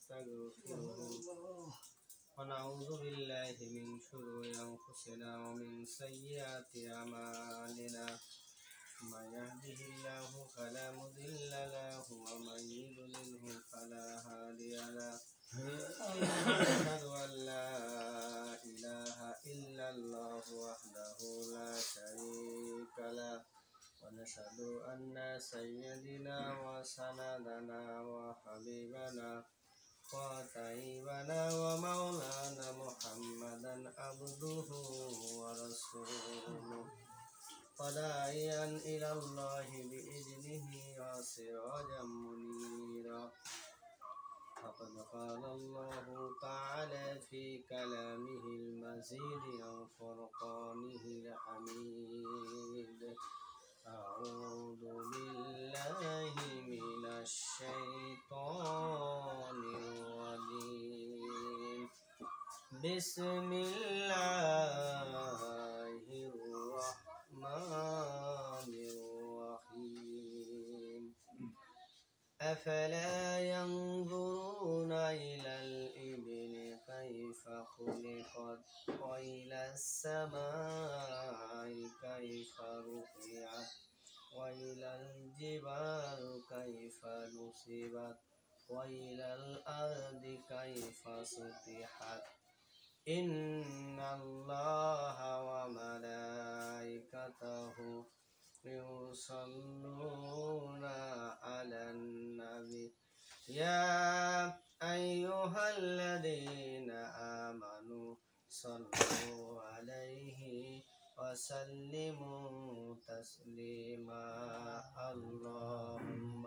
ونستغفره ونعوذ بالله من شرور أنفسنا ومن سيئات أعمالنا من يهده الله فلا مضل له ومن يضلله فلا هادي له أشهد أن لا إله إلا الله وحده لا شريك له ونشهد أن سيدنا وسندنا وحبيبنا وطيبنا ومولانا محمدا عبده ورسوله وداعيا إلى الله بإذنه وسراجا منيرا فقد قال الله تعالى في كلامه المزيد وفرقانه الحميد أعوذ بالله من الشيطان الرجيم بسم الله الرحمن الرحيم أفلا ينظرون إلى الإبل كيف خلقت وإلى السماء كيف رفعت وإلى الجبال كيف نصبت وإلى الأرض كيف سطحت إن الله وملائكته يصلون على النبي يا أيها الذين آمنوا صلوا عليه وسلموا تسليما اللهم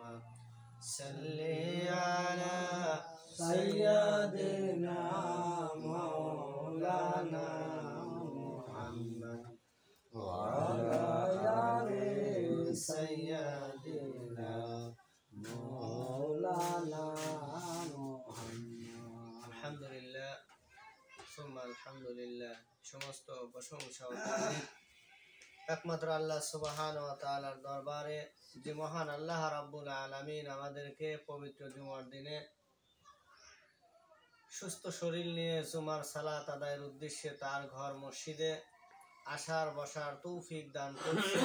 صل على سيدنا مولانا محمد وعلى آل سيدنا مولانا محمد الحمد لله ثم الحمد لله সমস্ত প্রশংসা একমাত্র আল্লাহ সুবহানাহু ওয়া তাআলার দরবারে যে মহান আল্লাহ রাব্বুল আলামিন আমাদেরকে পবিত্র জুমার দিনে সুস্থ শরীর নিয়ে জুমার সালাত আদায়ের উদ্দেশ্যে তার ঘর মসজিদে আসার বসার তৌফিক দান করছে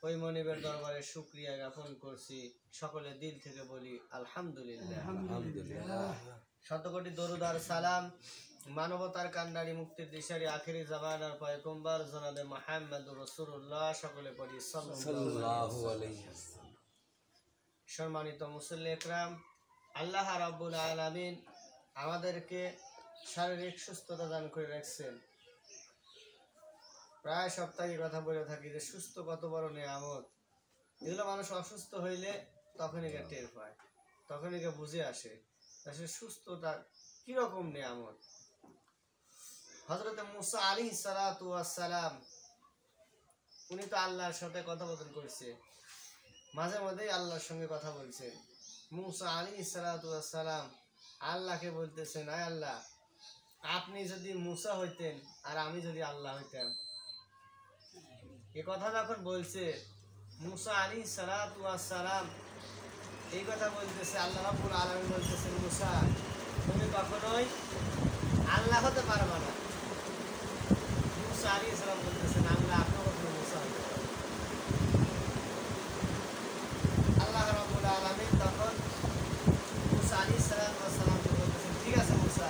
ওই মনিবের দরবারে শুকরিয়া জ্ঞাপন করছি সকলে দিল থেকে বলি আলহামদুলিল্লাহ আলহামদুলিল্লাহ শতকোটি দরুদ আর সালাম মানবতার কান্ডারি মুক্তির দিশারি আখেরি জামানার পয়গম্বর জনাবে মুহাম্মদুর রাসূলুল্লাহ সকলে পড়ি সাল্লাল্লাহু আলাইহি ওয়াসাল্লাম। সম্মানিত মুসল্লি একরাম, আল্লাহ রাব্বুল আলামিন আমাদেরকে শারীরিক সুস্থতা দান করে রাখছেন। প্রায় সপ্তাহে কথা বলে থাকি যে সুস্থ কত বড় নিয়ামত। এগুলো মানুষ অসুস্থ হইলে তখনই টের পায়, তখনই বুঝে আসে আসলে সুস্থতা কিরকম নিয়ামত। হযরত মুসা আলাইহিস সালাতু ওয়াস সালাম উনি তো আল্লাহর সাথে কথোপকথন করছে, মাঝে মধ্যেই আল্লাহর সঙ্গে কথা বলছেন। মুসা আলাইহিস সালাতু ওয়াস সালাম আল্লাহকে বলতেছেন, আয় আল্লাহ, আপনি যদি মুসা হইতেন আর আমি যদি আল্লাহ হইতাম। এ কথা যখন বলছে মুসা আলাইহিস সালাতু ওয়াস সালাম এই কথা বলতেছে, আল্লাহ রাব্বুল আলামিন বলতেছেন, মুসা তুমি কখনোই আল্লাহ হতে পারবে না। মুসা আলাইহিস সালাম বলতেছেন, আল্লাহ আপনি কখনো মুসা হতে পারবেন। আল্লাহ রাব্বুল আলামিন তখন মুসা আলাইহিস সালামকে বলতেছেন, ঠিক আছে মুসা,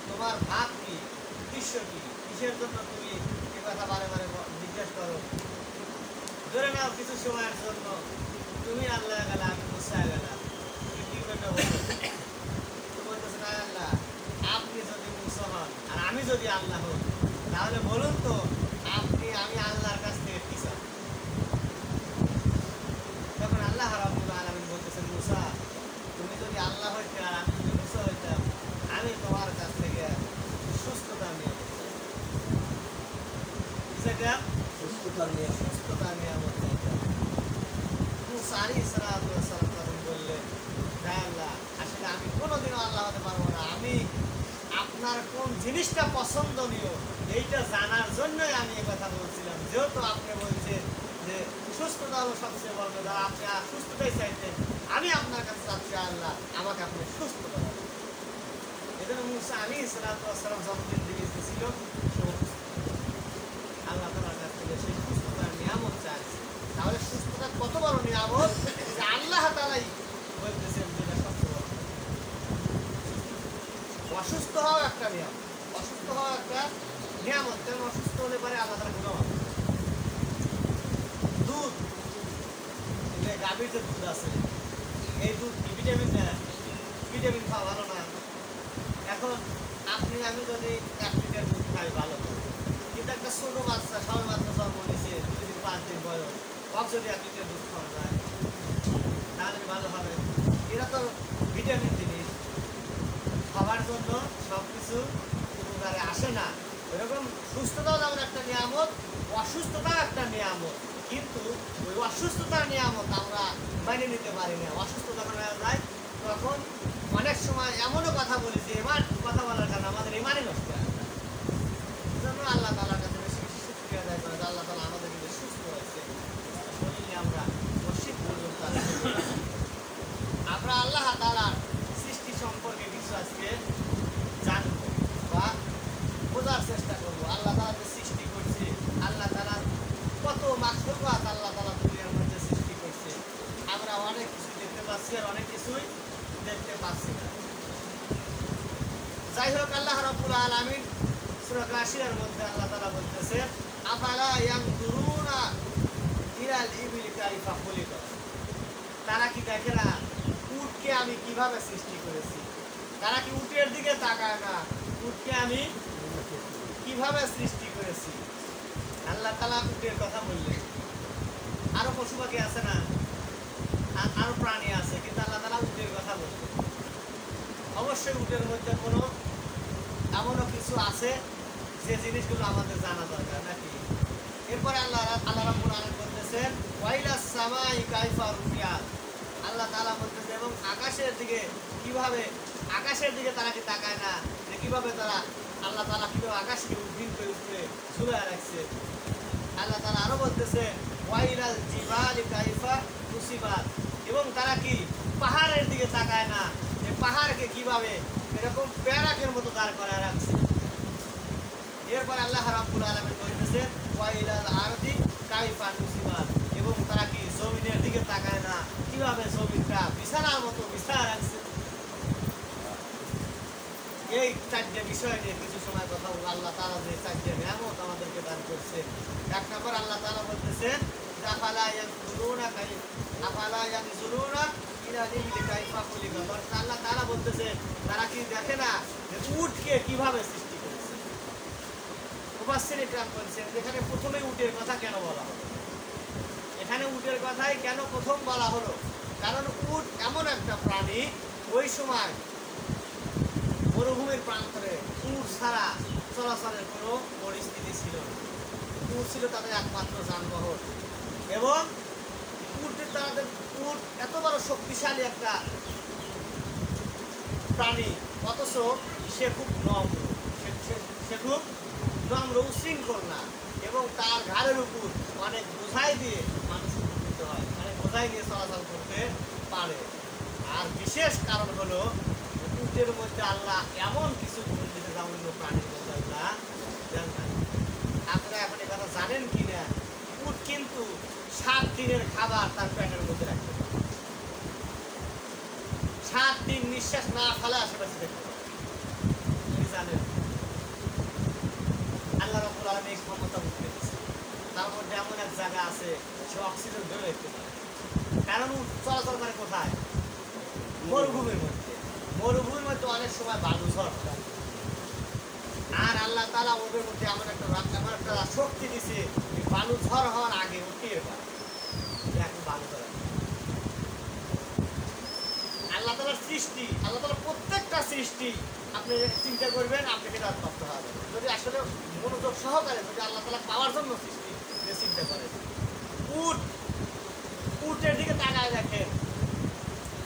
তোমার ভাব কি, উদ্দেশ্য কি, কিসের জন্য তুমি এ কথা বারে বারে জিজ্ঞাসা করো? ধরে নাও কিছু সময়ের জন্য তুমি আল্লাহ গেলা, আমি মুসা গেলাম, তুমি কি করতে বলতেছেন, আয় আল্লাহ, আপনি যদি মুসা হন আর আমি যদি আল্লাহ হই, তাহলে বলুন তো আমি আল্লাহর কাছ থেকে কি চাই? তখন আল্লাহ রাব্বুল আলামিন বলতেছেন, মুসা তুমি যদি আল্লাহ হইতে আর আমি যদি মুসা হইতাম, আমি তোমার কাছ থেকে সুস্থতা নিয়ে সুস্থতা নিয়ে মুসা আলাইহিস সালাতু ওয়াস সালাম তখন বললেন, হ্যাঁ আল্লাহ, আসলে আমি কোনোদিনও আল্লাহ হতে পারবো না, আমি আপনার কোন জিনিসটা পছন্দনীয় এইটা জানার জন্যই আমি এই কথা বলছিলাম। যেহেতু আপনি বলছেন যে সুস্থতা হলো সবচেয়ে বড় কথা, আপনি সুস্থতাই চাইতেন, আমি আপনার কাছে চাচ্ছি আল্লাহ আমাকে আপনি সুস্থতা দেন। আলাইহিস সালাম জন্মদিন দিয়েছিল, আল্লাহ তাআলার কাছ থেকে সেই সুস্থতার নিয়ামত চাইছে। তাহলে সুস্থতা কত বড় নিয়ামত, যে আল্লাহ তাআলাই বলতেছেন যে এটা সবচেয়ে বড়। অসুস্থ হওয়া একটা নিয়ামত, অসুস্থ হওয়া একটা নিয়ামত। কারণ অসুস্থ হলে পারে আল্লাহ তাআলা গুনাহ হবে। দুধ, গাভীর যে দুধ আছে, এই দুধ কি ভিটামিন নেয়? ভিটামিন খাওয়া ভালো না। এখন আপনি আমি যদি 1 লিটার দুধ খাই ভালো, কিন্তু একটা ছোট বাচ্চা সবে মাত্র জন্ম নিয়েছে, 2 দিন 5 দিন বয়স, কম যদি 1 লিটার দুধ খাওয়া যায় তাহলে ভালো হবে? এরা তো ভিটামিন জিনিস, খাবার জন্য সবকিছু উপকারে আসে না। এরকম সুস্থতাও যেমন একটা নিয়ামত, অসুস্থতাও একটা নিয়ামত। কিন্তু ওই অসুস্থতার নিয়ামত আমরা মেনে নিতে পারি না। অসুস্থ যখন হয়ে যায় তখন অনেক সময় এমনও কথা বলি যে এবার কথা বলার কারণে আমাদের ইমানই নষ্ট হয়ে যায়। জন্য আল্লাহ তাআলার কাছে বেশি বেশি শুকরিয়া আদায় করে আল্লাহ তাআলা আমাদের কিন্তু সুস্থ হয়েছে, শরীরে আমরা মসজিদ পর্যন্ত আমরা আল্লাহ তাআলার সৃষ্টি সম্পর্কে কিছু আজকে জানবো বা বোঝার চেষ্টা করবো। আল্লাহ তাআলা যে সৃষ্টি করছে, আল্লাহ তাআলার কত মাখলুকাত আল্লাহ তাআলা দুনিয়ার মধ্যে সৃষ্টি করছে, আমরা অনেক কিছু দেখতে পাচ্ছি আর অনেক কিছুই দেখতে পাচ্ছি না। যাই হোক, আল্লাহ রাব্বুল আলামিন সূরা গাশিয়ার মধ্যে আল্লাহ তাআলা বলতেছে, আফালা ইয়ানজুরুনা ইলাল ইবিলি কাইফা খুলিকাত। তারা কি দেখে না উটকে আমি কিভাবে সৃষ্টি করেছি? তারা কি উটের দিকে তাকায় না উটকে আমি কিভাবে সৃষ্টি করেছি? আল্লাহ তাআলা উটের কথা বললেন। আরো পশু পাখি আছে না, আরো প্রাণী আছে, কিন্তু আল্লাহ তাআলা উটের কথা বললেন। অবশ্যই উটের মধ্যে কোনো এমনও কিছু আছে যে জিনিসগুলো আমাদের জানা দরকার নাকি? এরপরে আল্লাহ রাব্বুল আলামিন বলতেছেন, ওয়াইলাস সামাই কাইফা রুফিয়াত। আল্লাহ তাআলা বলতেছে এবং আকাশের দিকে কিভাবে, আকাশের দিকে তারা কি তাকায় না যে কিভাবে তারা আল্লাহ তাআলা কিভাবে আকাশকে উদ্ভিন করে উপরে ঝুলায় রাখছে। আল্লাহ তাআলা আরো বলতেছে, ওয়াইলাল জিবালি কাইফা নুসিবাত। এবং তারা কি পাহাড়ের দিকে তাকায় না যে পাহাড়কে কিভাবে এরকম প্যারাকের মতো দাঁড় করায় রাখছে। এরপর আল্লাহ রাব্বুল আলামিন বলতেছে, ওয়াইলাল আরদি কাইফা নুসিবাত। এবং তারা কি জমিনের দিকে তাকায় না কিভাবে জমিনটা বিছানার মতো বিছায়া রাখছে। এই 4টে বিষয় নিয়ে কিছু সময় কথা বলবো। আল্লাহ তাআলা যে 4টে নিয়ামত আমাদেরকে দান করছে। 1 নম্বর আল্লাহ তাআলা বলতেছেন, আফালা ইয়ানজুরুনা ইলাল ইবিলি কাইফা খুলিকাত। আল্লাহ তাআলা বলতেছে তারা কি দেখে না যে উটকে কিভাবে সৃষ্টি করেছে? মুফাসসির ইকরাম বলেছেন এখানে প্রথমে উটের কথা কেন বলা হলো? এখানে উটের কথাই কেন প্রথম বলা হলো? কারণ উট এমন একটা প্রাণী, ওই সময় মরুভূমির প্রান্তরে উট ছাড়া চলাচলের কোনো পরিস্থিতি ছিল না। উট ছিল তাদের একমাত্র যানবাহন। এবং উট এত বড় শক্তিশালী একটা প্রাণী, অথচ সে খুব নম্র, সে খুব নম্র, উশৃঙ্খল না। এবং তার ঘাড়ের উপর অনেক বোঝাই দিয়ে মানুষ উপকৃত হয়, অনেক বোঝাই নিয়ে চলাচল করতে পারে। আর বিশেষ কারণ হলো উটের মধ্যে আল্লাহ এমন কিছু গুণ দিতে যা অন্য প্রাণীর মধ্যে আল্লাহ দেন না। আপনারা এখন এই কথা জানেন কিনা, উট কিন্তু 7 দিনের খাবার তার পেটের মধ্যে রাখতে পারে। 7 দিন নিঃশ্বাস না ফেলে আশেপাশে দেখতে পারে। জানেন আল্লাহ রাব্বুল আলামিন এই ক্ষমতা উঠে দিয়েছে। তার মধ্যে এমন এক জায়গা আছে সে অক্সিজেন ধরে রাখতে পারে। কারণ উট চলাচল করে কোথায়? মরুভূমির মধ্যে। মরুভূমির মধ্যে অনেক সময় বালু ঝড় হয়। আর আল্লাহ তাআলা ওদের মধ্যে এমন একটা শক্তি দিছে, বালু ঝড় হওয়ার আগে ও টের পায় এখন বালু ঝড়। আল্লাহ তাআলার সৃষ্টি, আল্লাহ তাআলার প্রত্যেকটা সৃষ্টি আপনি চিন্তা করবেন, আপনি বিরক্ত হবেন যদি আসলে মনোযোগ সহকারে যদি আল্লাহ তাআলা পাওয়ার জন্য সৃষ্টি চিন্তা করেন। উটের দিকে তাকায় দেখেন,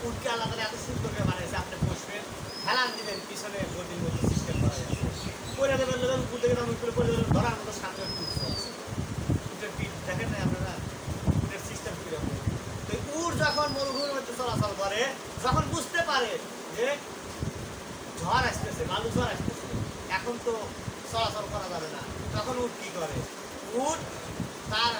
উটকে আল্লাহ তাআলা এত সুন্দর করে বানাইছে। আপনি বসবেন, হেলান দিবেন, পিছনে গদির মধ্যে সিস্টেম করা আছে, পরে দেবেন উট থেকে পরে দেবেন, ধরার মতো সামনে উট আছে। উটের পিঠ দেখেন না আপনারা, উটের সিস্টেম কিরকম। তো উট যখন মরুভূমির মধ্যে চলাচল করে, যখন বুঝতে পারে যে ঝড় আসতেছে, বালু ঝড় আসতেছে, এখন তো চলাচল করা যাবে না, তখন উট কি করে, উট তার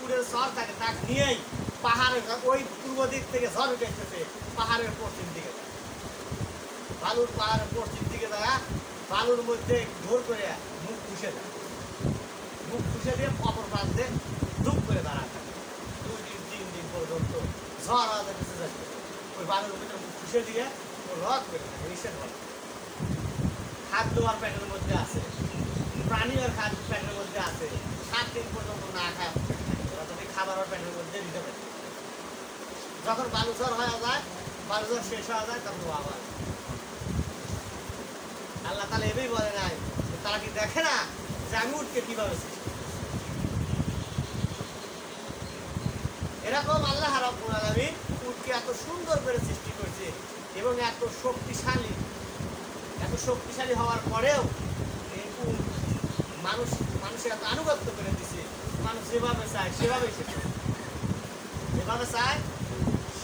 উটের ঝড় থাকে, তাকে নিয়েই পাহাড়ের ওই পূর্ব দিক থেকে ঝড় উঠে এসেছে পাহাড়ের পশ্চিম দিকে, বালুর পাহাড়ের পশ্চিম দিকে যায়, বালুর মধ্যে জোর করে মুখ খুশে দেয়, মুখ খুশে দিয়ে অপর প্রান্তে ধূপ করে দাঁড়ায় থাকে 2 দিন 3 দিন পর্যন্ত ঝড় আওয়াজে বেঁচে যাচ্ছে, ওই বালুর মধ্যে মুখ খুশে দিয়ে ও রদ করে থাকে, নিষেধ করে। খাদ্য আর পেটের মধ্যে আছে, প্রাণী আর খাদ্য পেটের মধ্যে আছে, 7 দিন পর্যন্ত না খায় তবে খাবার আর পেটের মধ্যে দিতে পারে। যখন বালু ঝড় হয়ে যায়, বালু ঝড় শেষ হয়ে যায়, তখন আবার আল্লাহ তাআলা এভাবেই বলে নাই, তারা কি দেখে না যে আমি উটকে কিভাবে সৃষ্টি করেছি? এরকম আল্লাহ রাব্বুল আলামিন উটকে এত সুন্দর করে সৃষ্টি করছে এবং এত শক্তিশালী হওয়ার পরেও এই উট মানুষের এত আনুগত্য করে দিছে, মানুষ যেভাবে চায় সেভাবেই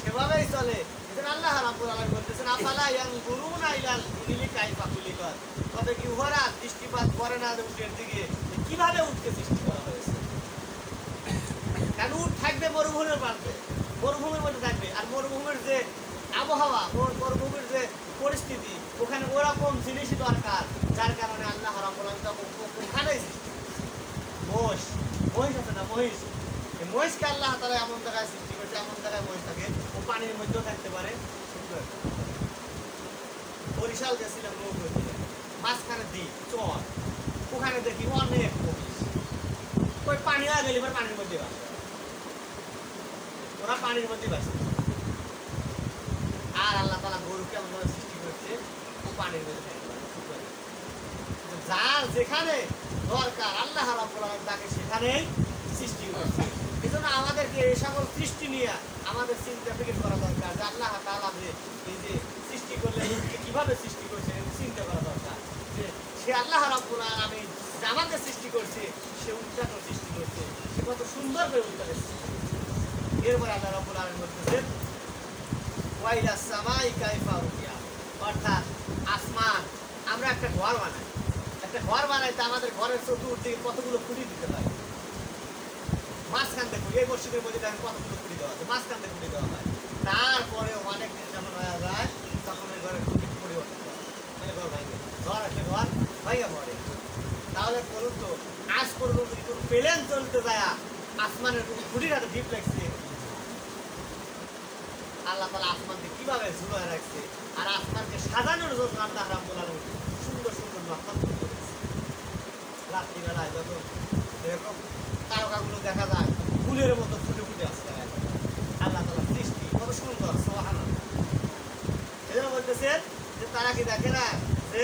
সেভাবেই চলে। এজন্য আল্লাহ রাব্বুল আলামিন বলতেছেন, আফালা ইয়ানজুরুনা ইলাল ইবিলি কাইফা খুলিকাত, তবে কি উহারা দৃষ্টিপাত করে না যে উটের দিকে কিভাবে উটকে সৃষ্টি করা হয়েছে? কারণ উট থাকবে মরুভূমির প্রান্তে, মরুভূমির মধ্যে থাকবে, আর মরুভূমির যে আবহাওয়া, মরুভূমির যে পরিস্থিতি, ওখানে ওরকম জিনিসই দরকার, যার কারণে আল্লাহ রাব্বুল আলামিন ওখানেই সৃষ্টি মহিষ আছে না, মহিষকে আল্লাহ তাআলা এমন জায়গায় সৃষ্টি করেছে, এমন জায়গায় মহিষ থাকে ও পানির মধ্যেও থাকতে পারে। বরিশাল গেছিলাম নৌকোতে, মাঝখানে দ্বীপ চর, ওখানে দেখি অনেক মহিষ, ওই পানি হয়ে গেলে এবার পানির মধ্যে বাসে, ওরা পানির মধ্যে বাসে। আর আল্লাহ তাআলা গরুকে এমন ভাবে সৃষ্টি করছে ও পানির মধ্যে থাকতে পারে। যার যেখানে দরকার আল্লাহ রাব্বুল আলামিন তাকে সেখানেই সৃষ্টি করছে। এজন্য আমাদেরকে এই সকল সৃষ্টি নিয়ে আমাদের চিন্তা ফিকির করা দরকার যে আল্লাহ তাআলা যে এই যে সৃষ্টি করলে কিভাবে সৃষ্টি করছে চিন্তা করা দরকার, যে সে আল্লাহ রাব্বুল আলামিন যে আমাকে সৃষ্টি করছে, সে উটটাকে সৃষ্টি করছে, সে কত সুন্দর করে উটটাকে সৃষ্টি করছে। এরপরে আল্লাহ রাব্বুল আলামিন বলতেছেন, ওয়াইলা সামাই কাইফা রুফিআত, অর্থাৎ আসমান, আমরা একটা ঘর বানাইতে আমাদের ঘরের চতুর্দিকে কতগুলো খুঁটি দিতে হয়, মাঝখান থেকে এই মসজিদের মধ্যে দেখেন কতগুলো খুঁটি দেওয়া আছে, মাঝখান থেকে খুঁটি দেওয়া হয়। তারপরে অনেক দিন যখন হয়ে যায় তখন ওই ঘরের খুঁটি পরিবর্তন করে, মানে ঘর ভাঙে, ঘর একটা ঘর ভাঙে পড়ে। তাহলে বলুন তো, আজ পর্যন্ত যদি কোনো প্লেন চলতে যায় আসমানের খুঁটির হাতে ডিপ লাগছে, আল্লাহ তাআলা আসমানকে কিভাবে ঝুলায় রাখছে, আর আসমানকে সাজানোর জন্য আল্লাহ রাব্বুল আলামিন সুন্দর সুন্দর নক্ষত্র করেছে। রাত্রিবেলায় যখন এরকম তারকাগুলো দেখা যায় ফুলের মতো ফুটে ফুটে আসছে, আল্লাহ তাআলার সৃষ্টি কত সুন্দর, সুবহানাল্লাহ। এজন্য বলতেছেন যে তারা কি দেখে না যে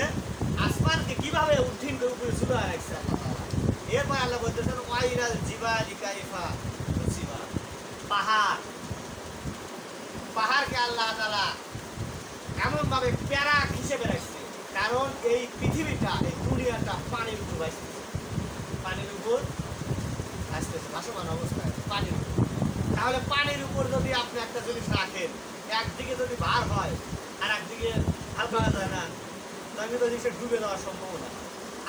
আসমানকে কিভাবে উদ্দিন করে উপরে ঝুলায় রাখছে আল্লাহ তাআলা। এরপর আল্লাহ বলতেছেন, ওয়াইলাল জিবালি কাইফা নুসিবাত, পাহাড়কে আল্লাহ তাআলা এমন ভাবে প্যারা হিসেবে রাখছে, কারণ এই পৃথিবীটা, এই দুনিয়াটা পানির উপর ভাসতেছে, ভাসমান অবস্থায় পানির উপর। তাহলে পানির উপর যদি আপনি একটা জিনিস রাখেন, একদিকে যদি ভার হয় আর একদিকে হালকা হয়ে যায় না, তাহলে তো জিনিসটা ডুবে যাওয়ার সম্ভাবনা।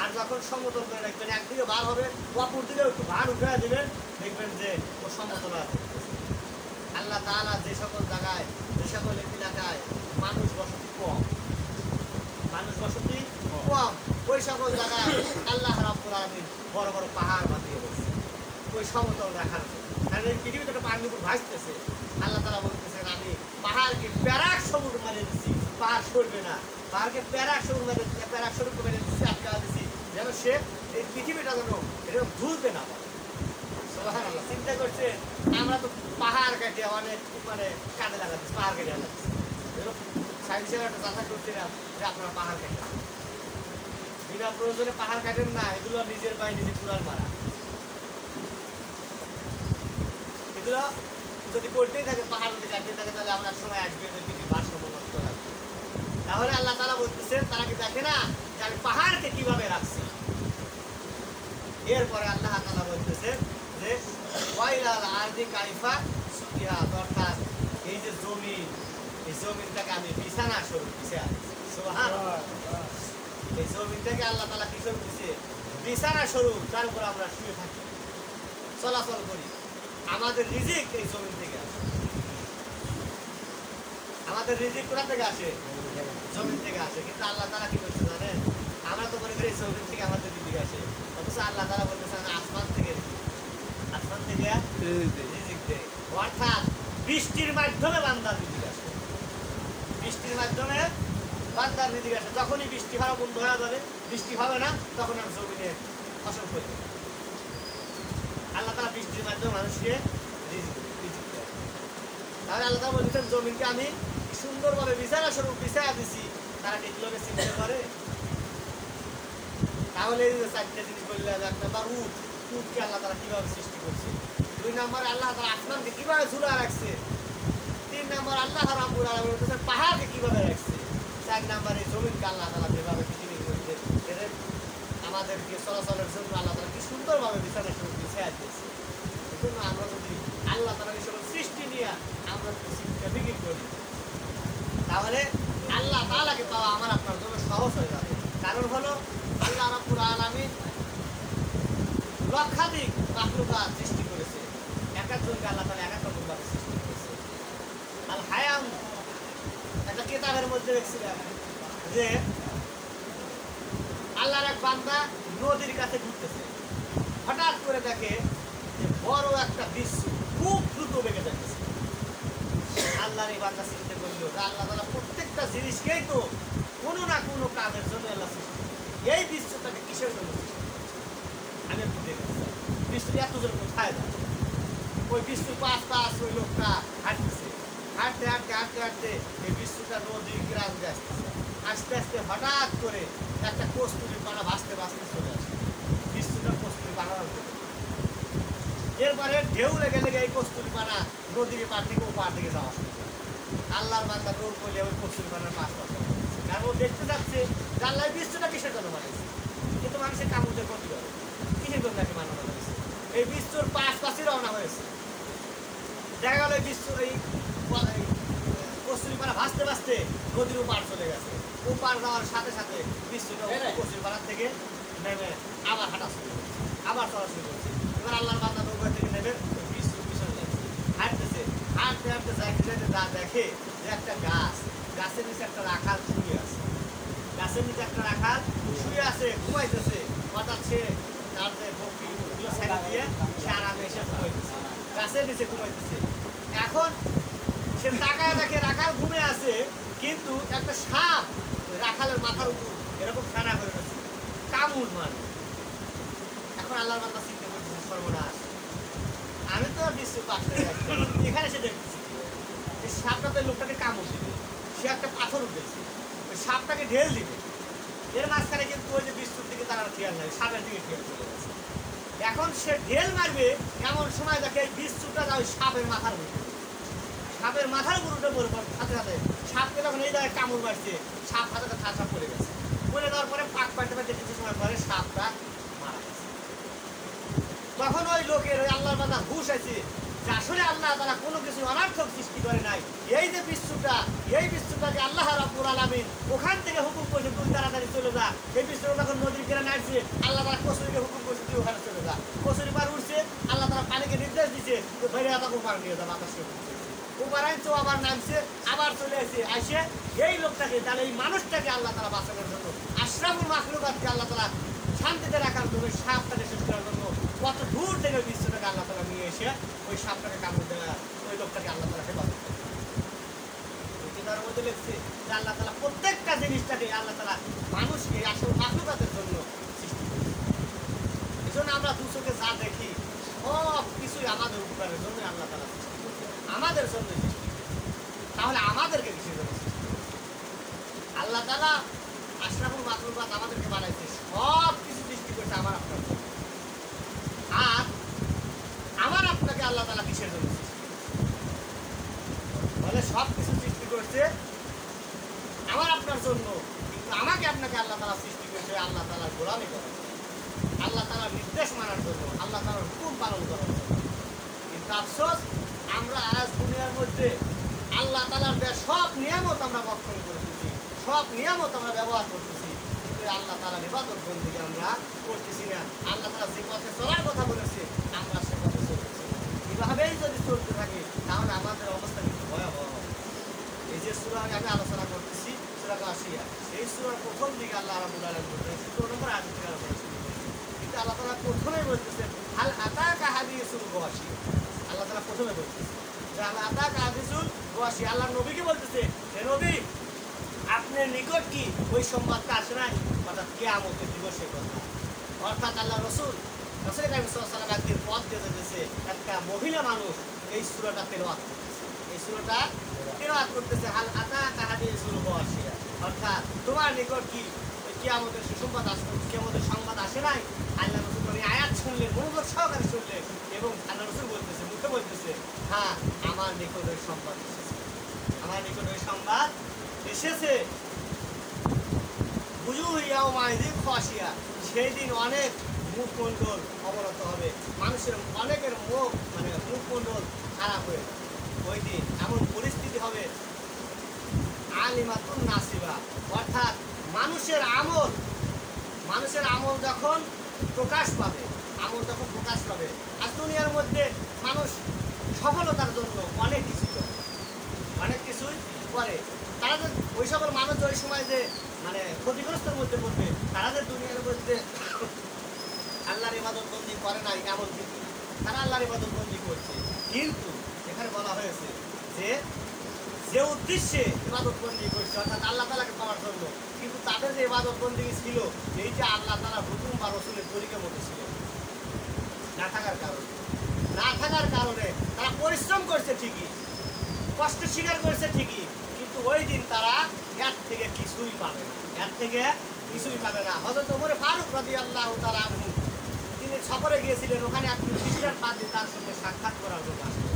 আর যখন সমতল করে রাখবেন, একদিকে ভার হবে, অপর দিকে একটু ভার উঠে দেবেন, দেখবেন যে ও সমতল আছে। আল্লাহ তাআলা যে সকল জায়গায়, যে সকল এলাকায় মানুষ বসতি কম, ওই সকল জায়গায় আল্লাহ রাব্বুল আলামিন বড় বড় পাহাড় বাঁধিয়ে বসছে ওই সমতল রাখার জন্য। কারণ এই পৃথিবীতে একটা পানির উপর ভাসতেছে, আল্লাহ তাআলা বলতেছেন, আমি পাহাড়কে প্যারাক সবুজ মেরে দিচ্ছি, পাহাড় সরবে না, পাহাড়কে প্যারাক সবুজ মেরে দিচ্ছি, আটকা দিচ্ছি, যেন সে এই পৃথিবীটা যেন এটা ভুলতে না পারে। সুবহানাল্লাহ। চিন্তা করছে, আমরা তো পাহাড় কাটে অনেক কাজে লাগাচ্ছি, পাহাড় কেটে লাগাচ্ছি, সাইন্সের একটা যাত্রা করছিলাম যে আপনারা পাহাড় কাটেন, বিনা প্রয়োজনে পাহাড় কাটেন না, এগুলো নিজের পায়ে নিজে কুড়াল মারা। এগুলো যদি করতেই থাকে, পাহাড় যদি কাটতে থাকে, তাহলে আমরা সময় আসবে পৃথিবীর ভারসাম্য নষ্ট হবে। তাহলে আল্লাহ তাআলা বলতেছেন, তারা কি দেখে না যে আমি পাহাড়কে কিভাবে রাখছি? এরপরে আল্লাহ তাআলা বলতেছেন যে ওয়াইলাল আরদি কাইফা সুতিহাত, অর্থাৎ এই যে জমিন, এই জমিনটাকে আমি বিছানা স্বরূপ বিছিয়ে আছি। সুবহানাল্লাহ। এই জমিনটাকে আল্লাহ তাআলা কি স্বরূপ দিয়েছে? বিছানা স্বরূপ, যার উপর আমরা শুয়ে থাকি, চলাচল করি। আমাদের রিজিক এই জমিন থেকে আসে। আমাদের রিজিক কোথা থেকে আসে? জমিন থেকে আসে। কিন্তু আল্লাহ তাআলা কি করছে জানেন? আমরা তো মনে করি জমিন থেকে আমাদের রিজিক আসে, অথচ আল্লাহ তাআলা বলতেছেন আসমান থেকে রিজিক দেয়। অর্থাৎ বৃষ্টির মাধ্যমে বান্দার রিজিক আসে। বৃষ্টির মাধ্যমে বান্দার রিজিক আসে। যখনই বৃষ্টি হওয়া বন্ধ হয়ে যাবে, বৃষ্টি হবে না, তখন আর জমিনে ফসল ফলবে। আল্লাহ তাআলা বৃষ্টির মাধ্যমে মানুষকে রিজিক দেয়। তাহলে আল্লাহ তাআলা বলছেন জমিনকে আমি সুন্দরভাবে বিছানা স্বরূপ বিছায়া দিছি, তারা কি এগুলোকে চিনতে পারে? তাহলে এই যে চারটে জিনিস বললে, এক নাম্বার উটকে আল্লাহ তাআলা কিভাবে সৃষ্টি করছে, 2 নম্বর আল্লাহ তাআলা আসমানকে কিভাবে ঝুলা রাখছে, 3 নম্বর আল্লাহ রাব্বুল আলামিন বলতেছেন পাহাড়কে কিভাবে রাখছে, 4 নম্বর এই জমিনকে আল্লাহ তাআলা যেভাবে পৃথিবীর মধ্যে আমাদেরকে চলাচলের জন্য আল্লাহ তাআলা কি সুন্দরভাবে বিছানা স্বরূপ বিছায়া দিয়েছে। এজন্য আমরা যদি আল্লাহ তাআলার এই সকল সৃষ্টি নিয়ে আমরা যদি সৃষ্টিটা বিক্রি করি, তাহলে আল্লাহ তাআলাকে পাওয়া আমার আপনার জন্য সহজ হয়ে যাবে। কারণ হলো আল্লাহ রাব্বুল আলামিন লক্ষাধিক মাখলুকাত সৃষ্টি করেছে, এক একজনকে আল্লাহ তাআলা এক এক রকম ভাবে সৃষ্টি করেছে। আল হায়াম একটা কিতাবের মধ্যে দেখছিলাম যে আল্লাহর এক বান্দা নদীর কাছে ঘুরতেছে, হঠাৎ করে দেখে যে বড় একটা বিচ্ছু খুব দ্রুত বেগে যাচ্ছে। আল্লাহর এই বান্দা চিন্তা করলো যে আল্লাহ তাআলা প্রত্যেকটা জিনিসকেই তো কোনো না কোনো কাজের জন্য আল্লাহ সৃষ্টি করেছে। এই বিশ্বটাকে কিসের জন্য সৃষ্টি করেছে? আমি একটু দেখতে চাই বিশ্বটা এত জন কোথায় যায়। ওই বিশ্বর পাশ ওই লোকটা হাঁটতেছে, হাঁটতে হাঁটতে হাঁটতে হাঁটতে এই বিশ্বটা নদী গ্রাম আসতেছে। আস্তে আস্তে হঠাৎ করে একটা কস্তুরি পানা ভাসতে ভাসতে চলে আসে। বিশ্বটা কস্তুরি পানা, এরপরে ঢেউ লেগে লেগে এই কস্তুরি পানা নদীর পার থেকে ও পার থেকে যাওয়া শুরু করে। আল্লাহর বান্দা দৌড় করলে ওই কস্তুরি পানার পাশ পাশ, কারণ ও দেখতে যাচ্ছে যে আল্লাহ বিশ্বটা কিসের জন্য বানাইছে, কিন্তু মানুষের কামড়ে ক্ষতি করে কিসের জন্য নাকি বানানো হয়েছে। এই বিশ্বর পাশে রওনা হয়েছে। দেখা গেল এই বিশ্ব এই কস্তুরি পানা ভাসতে ভাসতে নদীর পার চলে গেছে। ও পার যাওয়ার সাথে সাথে বিশ্বটা কস্তুরি পানার থেকে নেমে আবার হাঁটা শুরু করছে, আবার চলা শুরু করছে। এবার আল্লাহর বান্দা নৌকা থেকে নেমে বিশ্বর পিছনে যাচ্ছে, হাঁটতেছে, হাঁটতে হাঁটতে যাইতে যাইতে যা দেখে যে একটা গাছের নিচে একটা রাখাল শুয়ে আছে। গাছের নিচে একটা রাখাল শুয়ে আছে, ঘুমাইতেছে। হঠাৎ সে তার যে বকরিগুলো ছেড়ে দিয়ে সে আরামে এসে ঘুমাইতেছে, গাছের নিচে ঘুমাইতেছে। এখন সে তাকায় দেখে রাখাল ঘুমে আছে, কিন্তু একটা সাপ রাখালের মাথার উপর এরকম ফেনা করে গেছে, কামড় মারে। এখন আল্লাহর বান্দা চিন্তা করতেছে সর্বনাশ, আমি তো বিশ্ব পাশে এখানে সে দেখতেছি এই সাপটা তো লোকটাকে কামড় দিবে, সে একটা পাথর উঠেছে, ওই সাপটাকে ঢেল দিবে। এর মাঝখানে কিন্তু ওই যে বিশ্বর দিকে তার খেয়াল নাই, সাপের দিকে খেয়াল চলে গেছে। এখন সে ঢেল মারবে, এমন সময় দেখে এই বিশ্বটা ওই সাপের মাথার উপর, সাপের মাথার উপর উঠে পড়ে সাথে সাথে সাপকে যখন এই জায়গায় কামড় মারছে, সাপ হাতে ঠাসা পড়ে গেছে। পড়ে দেওয়ার পরে পাক পাইতে পাইতে কিছু সময় পরে সাপটা মারা গেছে। তখন ওই লোকের ওই আল্লাহর বান্দা হুঁশ আছে যে আসলে আল্লাহ তাআলা কোনো কিছু অনার্থক সৃষ্টি করে নাই। এই যে বিশ্বটাকে আল্লাহ রাব্বুল আলামিন ওখান থেকে হুকুম করেছে তুই তাড়াতাড়ি চলে যা। এই বিশ্বটা যখন নদীর কিনারে আসছে, আল্লাহ তাআলা কসুরিকে হুকুম করেছে তুই ওখানে চলে যা। কসুরি পার উঠছে, আল্লাহ তাআলা পানিকে নির্দেশ দিচ্ছে তো ধরে তাকে পার নিয়ে যা। বাতাসে উপর আনছে, আবার নামছে, আবার চলে আসে। আসে এই লোকটাকে, তাহলে এই মানুষটাকে আল্লাহ তাআলা বাঁচানোর জন্য, আশরাফুল মাখলুকাতকে আল্লাহ তাআলা শান্তিতে রাখার জন্য, সাপটাকে শেষ করার জন্য কত দূর থেকে বিশ্বটাকে আল্লাহ তাআলা নিয়ে এসে ওই সাপটাকে কামড় দেওয়া ওই লোকটাকে আল্লাহ তাআলা হেফাজত করে। তার মধ্যে লিখছে যে আল্লাহ তাআলা প্রত্যেকটা জিনিসটাকে আল্লাহ তাআলা মানুষকে আসল মাখলুকাতের জন্য সৃষ্টি করেছে। এই জন্য আমরা দু চোখে যা দেখি সব কিছুই আমাদের উপকারের জন্য আল্লাহ তাআলা সৃষ্টি করেছে, আমাদের জন্য সৃষ্টি করেছে। তাহলে আমাদেরকে কিসের জন্য সৃষ্টি করেছে? আল্লাহ তাআলা আশরাফুল মাখলুকাত আমাদেরকে বানাইছে, সব কিছু সৃষ্টি করেছে আমার আপনার জন্য। আর আমার আপনাকে আল্লাহ তাআলা কিসের জন্য সৃষ্টি করেছে? বলে সব কিছু সৃষ্টি করেছে আমার আপনার জন্য, কিন্তু আমাকে আপনাকে আল্লাহ তাআলা সৃষ্টি করেছে আল্লাহ তাআলার গোলামি করার জন্য, আল্লাহ তাআলার নির্দেশ মানার জন্য, আল্লাহ তাআলার হুকুম পালন করার জন্য। কিন্তু আফসোস, আমরা আজ দুনিয়ার মধ্যে আল্লাহ তাআলার দেওয়া সব নিয়ামত আমরা ভক্ষণ করতেছি, সব নিয়ামত আমরা ব্যবহার করতেছি, কিন্তু আল্লাহ তাআলার ইবাদত বন্দেগী আমরা করতেছি না। আল্লাহ তাআলা যে পথে চলার কথা বলেছে আমরা সে পথে চলতেছি না। এভাবেই যদি চলতে থাকি তাহলে আমাদের অবস্থা কিন্তু ভয়াবহ হবে। এই যে সূরা আমি আলোচনা করতেছি সূরা গাশিয়া, এই সূরার প্রথম দিকে আল্লাহ রাব্বুল আলামিন বলেছেন 17 নম্বর আয়াত থেকে আলোচনা শুরু করেছেন। কিন্তু আল্লাহ তাআলা প্রথমেই বলতেছেন হাল আতাকা হাদিসুল গাশিয়া। আল্লাহ তাআলা প্রথমে বলতেছেন যে হাল আতাকা হাদিসুল গাশিয়া। আল্লাহ নবীকে বলতেছে, হে নবী আপনার নিকট কি ওই সংবাদটা আসে নাই, অর্থাৎ কিয়ামতের দিবসের কথা। অর্থাৎ আল্লাহ রাসূল কারীম সাল্লাল্লাহু আলাইহি ওয়াসাল্লাম একদিন পথ দিয়ে যেতেছে, একটা মহিলা মানুষ এই সূরাটা তেলাওয়াত করতেছে, এই সূরাটা তেলাওয়াত করতেছে হাল আতাকা হাদিসুল গাশিয়া। অর্থাৎ তোমার নিকট কি ওই কিয়ামতের সুসংবাদ আসবে, কিয়ামতের সংবাদ আসে নাই। আল্লাহ রাসূল এই আয়াত শুনলেন, মনোযোগ সহকারে শুনলেন এবং আল্লাহ রাসূল বলতেছে, মুখে বলতেছে, হ্যাঁ আমার নিকট ওই সংবাদ এসেছে, আমার নিকট ওই সংবাদ এসেছে। সেই দিন অনেক মুখমণ্ডল অবনত হবে, মানুষের অনেকের মুখ মুখমণ্ডল খারাপ হয়ে যাবে। ওই দিন এমন পরিস্থিতি হবে আলিমাতুন নাসিবা, অর্থাৎ মানুষের আমল যখন প্রকাশ পাবে, আজ দুনিয়ার মধ্যে মানুষ সফলতার জন্য অনেক কিছুই করে। তারা যে ওই সকল মানুষ ওই সময় যে ক্ষতিগ্রস্তের মধ্যে পড়বে, তারা যে দুনিয়ার মধ্যে আল্লাহর ইবাদত বন্দি করে নাই এমন কিন্তু তারা আল্লাহর ইবাদত বন্দি করছে। কিন্তু এখানে বলা হয়েছে যে উদ্দেশ্যে ইবাদত বন্দি করছে, অর্থাৎ আল্লাহ তাআলাকে পাওয়ার জন্য, কিন্তু তাদের যে ইবাদত বন্দি ছিল এইটা আল্লাহ তাআলা হুকুম বা রাসূলের তরিকা মতো ছিল না থাকার কারণে তারা পরিশ্রম করছে ঠিকই, কষ্ট স্বীকার করেছে ঠিকই, কিন্তু ওই দিন তারা এর থেকে কিছুই পাবে না। হযরত ওমর ফারুক রাদিয়াল্লাহু তাআলা আনহু তিনি সফরে গিয়েছিলেন, ওখানে এক খ্রিস্টান পাদ্রী তার সঙ্গে সাক্ষাৎ করার জন্য আসলেন।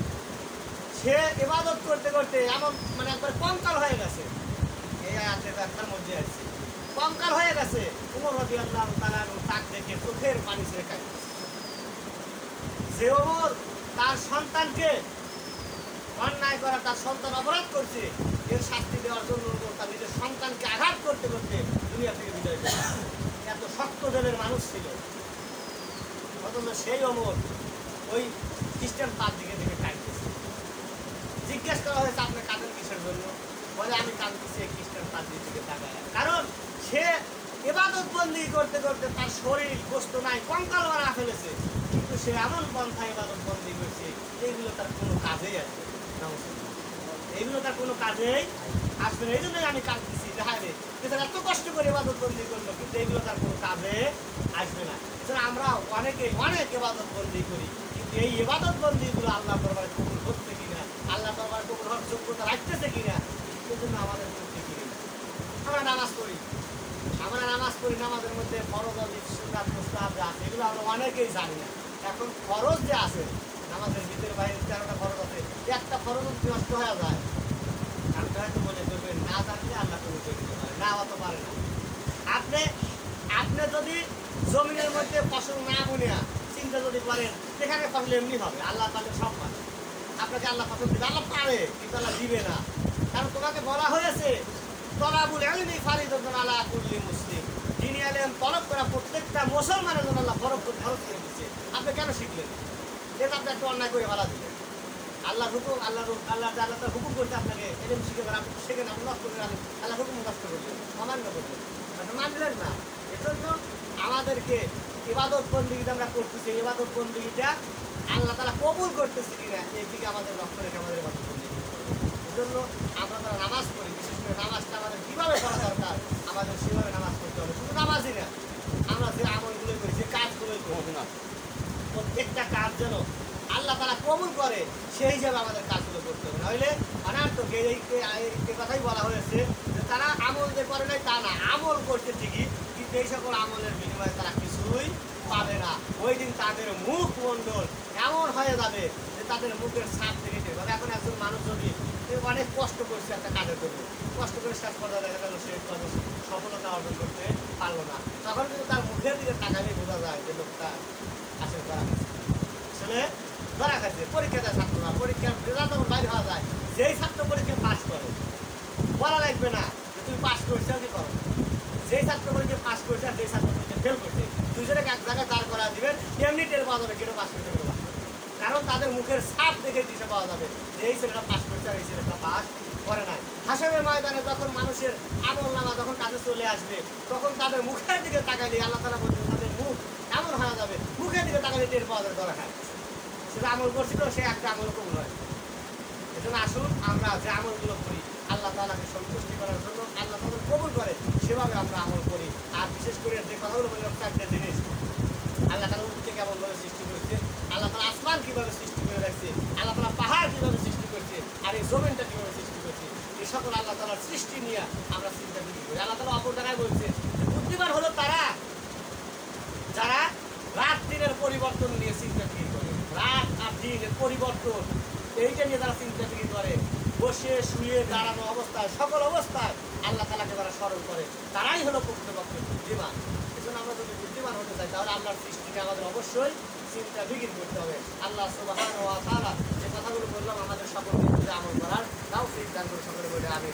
সে ইবাদত করতে করতে এমন একবার কঙ্কাল হয়ে গেছে, এই আয়াতের ব্যাখ্যার মধ্যে আছে, কঙ্কাল হয়ে গেছে। ওমর রাদিয়াল্লাহু তাআলা আনহু তাকে দেখে চোখের পানি ছেড়ে কাঁদছে। যে ওমর তার সন্তানকে অন্যায় করা, তার সন্তান অপরাধ করছে, এর শাস্তি দেওয়ার জন্য তার নিজের সন্তানকে আঘাত করতে করতে দুনিয়া থেকে বিদায় করেছে। এত শক্ত দিলের মানুষ ছিল। অথচ সেই ওমর ওই খ্রিস্টান পাদ্রীকে দেখে কাঁদতেছে। জিজ্ঞেস করা হয়েছে আপনি কাঁদেন কিসের জন্য? বলে আমি কাঁদতেছি এই খ্রিস্টান পাদ্রীর দিকে তাকায়, কারণ সে ইবাদত বন্দি করতে করতে তার শরীর গোস্ত নাই, কঙ্কাল মারা ফেলেছে, কিন্তু সে এমন পন্থা ইবাদত বন্দি করছে এইগুলো তার কোনো কাজেই আসবে না। এইগুলো তার কোনো কাজেই আসবে না। এই জন্যই আমি কাঁদতেছি, হ্যাঁ রে এত কষ্ট করে ইবাদত বন্দি করলো, কিন্তু এইগুলো তার কোনো কাজে আসবে না। এছাড়া আমরা অনেক ইবাদত বন্দি করি, কিন্তু এই ইবাদত বন্দিগুলো আল্লাহ দরবারে কবুল হচ্ছে কিনা, আল্লাহ দরবারে কবুল হওয়ার যোগ্যতা রাখতেছে কিনা, এই জন্য আমাদের মধ্যে কিনি না। আমরা নামাজ পড়ি, নামাজের মধ্যে ফরজ, সুন্নাত, মুস্তাহাব যা আছে এগুলো আমরা অনেকেই জানি না। এখন ফরজ যে আছে নামাজের ভিতরে বাইরে 13টা ফরজ আছে, একটা ফরজ নষ্ট হয়ে যায়, আপনি হয়তো মনে করবেন না জানলে আল্লাহ কোনো করতে পারে না, হতে পারে না। আপনি যদি জমিনের মধ্যে ফসল না বুনিয়া চিন্তা যদি করেন সেখানে ফসল এমনি হবে, আল্লাহ তাহলে সব পারে। আপনাকে আল্লাহ ফসল দিবে, আল্লাহ পারে, কিন্তু আল্লাহ দিবে না। কারণ তোমাকে বলা হয়েছে তলাবুল ইলমি ফারিদাতুন আলা কুল্লি মুসলিম, যিনি আলেম তলব করা প্রত্যেকটা মুসলমানের জন্য আল্লাহ ফরজ করে দিয়েছে। আপনি কেন শিখলেন? এটা আপনি একটা অন্যায় করে বলা দিলেন। আল্লাহর হুকুম, আল্লাহ তার হুকুম করতে আপনাকে এলেম শিখে আপনি শেখেন, আপনি নষ্ট করে আল্লাহ হুকুম নষ্ট করলেন, অমান্য করলেন, আপনি মানলেন না। এজন্য আমাদেরকে ইবাদত বন্দেগী আমরা করতেছি, ইবাদত বন্দেগীটা আল্লাহ তাআলা কবুল করতেছে কিনা এই দিকে আমাদের লক্ষ্য রেখে আমাদের ইবাদত বন্দেগী করতে হবে। এজন্য আমরা যারা নামাজ পড়ি, বিশেষ করে নামাজটা আমাদের কীভাবে করা দরকার, আমাদের সেভাবে নামাজ পড়তে হবে। শুধু নামাজই না, আমরা যে আমলগুলো করি, যে কাজগুলোই করি না, প্রত্যেকটা কাজ যেন আল্লাহ তাআলা কবুল করে সেই হিসাবে আমাদের কাজগুলো করতে হবে। নইলে অনার্থক এই কথাই বলা হয়েছে যে তারা আমল যে করে নাই তা না, আমল করছে ঠিকই, কিন্তু এই সকল আমলের বিনিময়ে তারা কিছুই পাবে না। ওই দিন তাদের মুখমণ্ডল এমন হয়ে যাবে যে তাদের মুখের ছাপ থেকে যাবে। এখন একজন মানুষ যদি অনেক কষ্ট করছে একটা কাজের জন্য, কষ্ট করে শেষ পর্যায়ে দেখা গেল সে সফলতা অর্জন করতে পারলো না, তখন কিন্তু তার মুখের দিকে তাকালে বোঝা যায় যে লোকটা আসলে ধরা খাচ্ছে। পরীক্ষা দেয় ছাত্ররা, পরীক্ষার রেজাল্ট যখন বাইরে হওয়া যায়, যেই ছাত্র পরীক্ষা পাস করে বলা লাগবে না যে তুমি পাস করছো কি করো, যেই ছাত্র পরীক্ষা পাস দিবেন, এমনি টের পাওয়া যাবে কেটে পাস করতে পারবে। কারণ তাদের মুখের ছাপ দেখে দিশে পাওয়া যাবে যে এই ছেলেটা পাস করছে আর এই ছেলেটা পাস করে নাই। হাসরের ময়দানে যখন মানুষের আমলনামা যখন কাছে চলে আসবে, তখন তাদের মুখের দিকে তাকাইলে আল্লাহ তাআলা বলছেন তাদের মুখ এমন হয়ে যাবে, মুখের দিকে তাকাইলে টের পাওয়া যাবে ধরা খায় সেটা আমল করছিল, সে একটা আমল কবুল হয়। এজন্য আসুন আমরা যে আমলগুলো করি আল্লাহ তাআলাকে সন্তুষ্টি করার জন্য, আল্লাহ তাআলা কবুল করে সেভাবে আমরা আমল করি। আর বিশেষ করে যে কথাগুলো বললাম চারটে জিনিস, আল্লাহ তাআলা উঠতে কেমন ভাবে সৃষ্টি করেছে, আল্লাহ তাআলা আসমান কিভাবে সৃষ্টি করে রাখছে, আল্লাহ তাআলা পাহাড় কিভাবে সৃষ্টি করছে, আর এই জমিনটা কিভাবে সৃষ্টি করছে, এই সকল আল্লাহ তাআলার সৃষ্টি নিয়ে আমরা চিন্তা করি। আল্লাহ তাআলা অপর জায়গায় বলছে বুদ্ধিমান হলো তারা যারা রাত দিনের পরিবর্তন নিয়ে চিন্তা ফিকির করে, রাত আর দিনের পরিবর্তন এইটা নিয়ে তারা চিন্তা ফিকির করে, বসে শুয়ে দাঁড়ানো অবস্থায় সকল অবস্থায় আল্লাহ তাআলাকে যারা স্মরণ করে তারাই হলো প্রকৃতপক্ষে বুদ্ধিমান। এজন্য আমরা যদি বুদ্ধিমান হতে চাই তাহলে আল্লাহর সৃষ্টিকে আমাদের অবশ্যই চিন্তা ফিকির করতে হবে। আল্লাহ সুবহানাহু ওয়া তাআলা যে কথাগুলো